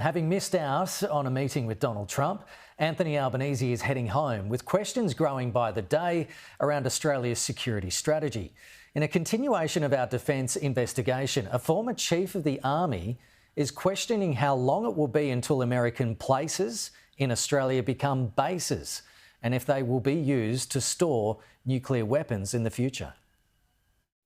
Having missed out on a meeting with Donald Trump, Anthony Albanese is heading home with questions growing by the day around Australia's security strategy. In a continuation of our defence investigation, a former chief of the Army is questioning how long it will be until American places in Australia become bases and if they will be used to store nuclear weapons in the future.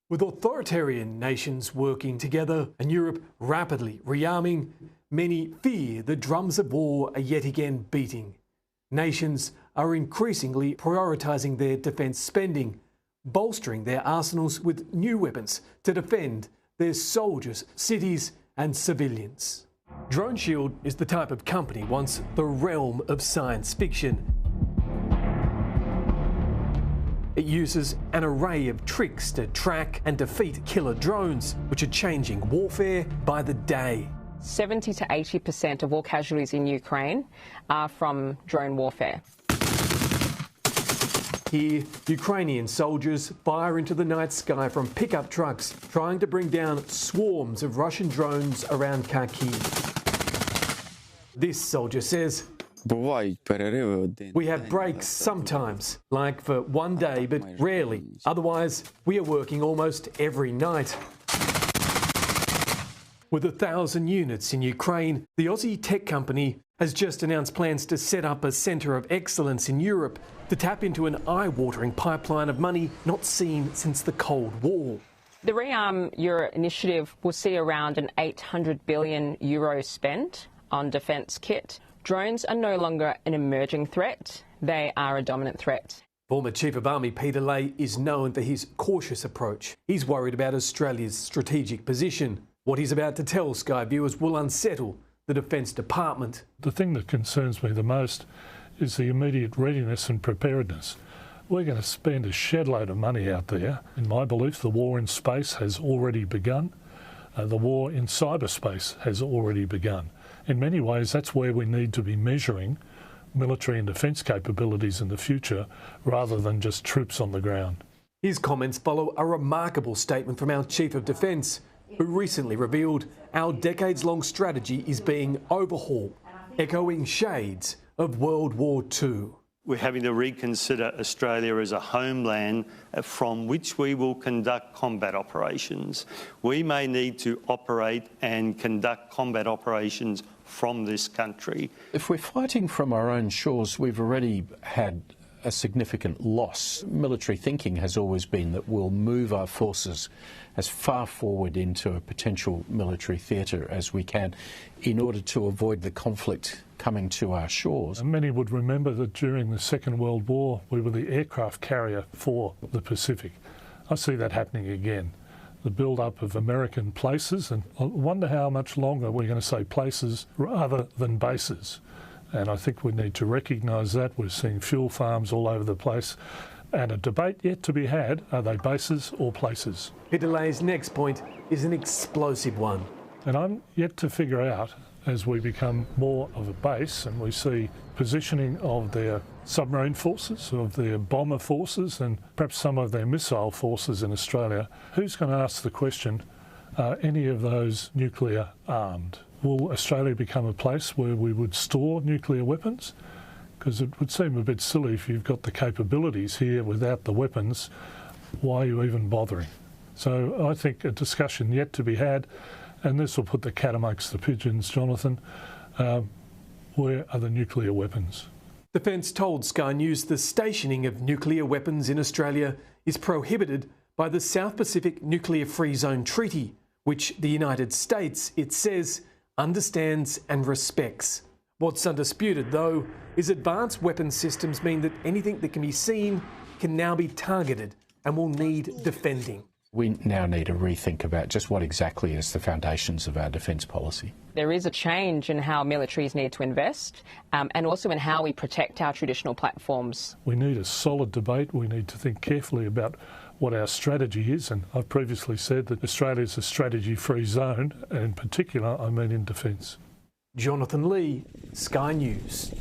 With authoritarian nations working together and Europe rapidly rearming, many fear the drums of war are yet again beating. Nations are increasingly prioritising their defence spending, bolstering their arsenals with new weapons to defend their soldiers, cities and civilians. Drone Shield is the type of company once the realm of science fiction. It uses an array of tricks to track and defeat killer drones, which are changing warfare by the day. 70 to 80% of all casualties in Ukraine are from drone warfare. Here, Ukrainian soldiers fire into the night sky from pickup trucks, trying to bring down swarms of Russian drones around Kharkiv. This soldier says, "We have breaks sometimes, like for one day, but rarely. Otherwise, we are working almost every night." With 1,000 units in Ukraine, the Aussie tech company has just announced plans to set up a centre of excellence in Europe to tap into an eye-watering pipeline of money not seen since the Cold War. The Rearm Europe initiative will see around an €800 billion spent on defence kit. Drones are no longer an emerging threat, they are a dominant threat. Former Chief of Army Peter Lay is known for his cautious approach. He's worried about Australia's strategic position. What he's about to tell Sky viewers will unsettle the Defence Department. The thing that concerns me the most is the immediate readiness and preparedness. We're going to spend a shed load of money out there. In my belief, the war in space has already begun. The war in cyberspace has already begun. In many ways, that's where we need to be measuring military and defence capabilities in the future rather than just troops on the ground. His comments follow a remarkable statement from our Chief of Defence, who recently revealed our decades-long strategy is being overhauled, echoing shades of World War II. We're having to reconsider Australia as a homeland from which we will conduct combat operations. We may need to operate and conduct combat operations from this country. If we're fighting from our own shores, we've already had a significant loss. Military thinking has always been that we'll move our forces as far forward into a potential military theatre as we can in order to avoid the conflict coming to our shores. And many would remember that during the Second World War we were the aircraft carrier for the Pacific. I see that happening again. The build-up of American places, and I wonder how much longer we're going to say places rather than bases. And I think we need to recognise that. We're seeing fuel farms all over the place. And a debate yet to be had, are they bases or places? Peter Lay's next point is an explosive one. And I'm yet to figure out, as we become more of a base and we see positioning of their submarine forces, of their bomber forces and perhaps some of their missile forces in Australia, who's going to ask the question, are any of those nuclear armed? Will Australia become a place where we would store nuclear weapons? Because it would seem a bit silly if you've got the capabilities here without the weapons, why are you even bothering? So I think a discussion yet to be had, and this will put the cat amongst the pigeons, Jonathan. Where are the nuclear weapons? Defence told Sky News the stationing of nuclear weapons in Australia is prohibited by the South Pacific Nuclear Free Zone Treaty, which the United States, it says, understands and respects. What's undisputed, though, is advanced weapons systems mean that anything that can be seen can now be targeted and will need defending. We now need a rethink about just what exactly is the foundations of our defence policy. There is a change in how militaries need to invest and also in how we protect our traditional platforms. We need a solid debate. We need to think carefully about what our strategy is, and I've previously said that Australia is a strategy-free zone, and in particular I mean in defence. Jonathan Lee, Sky News.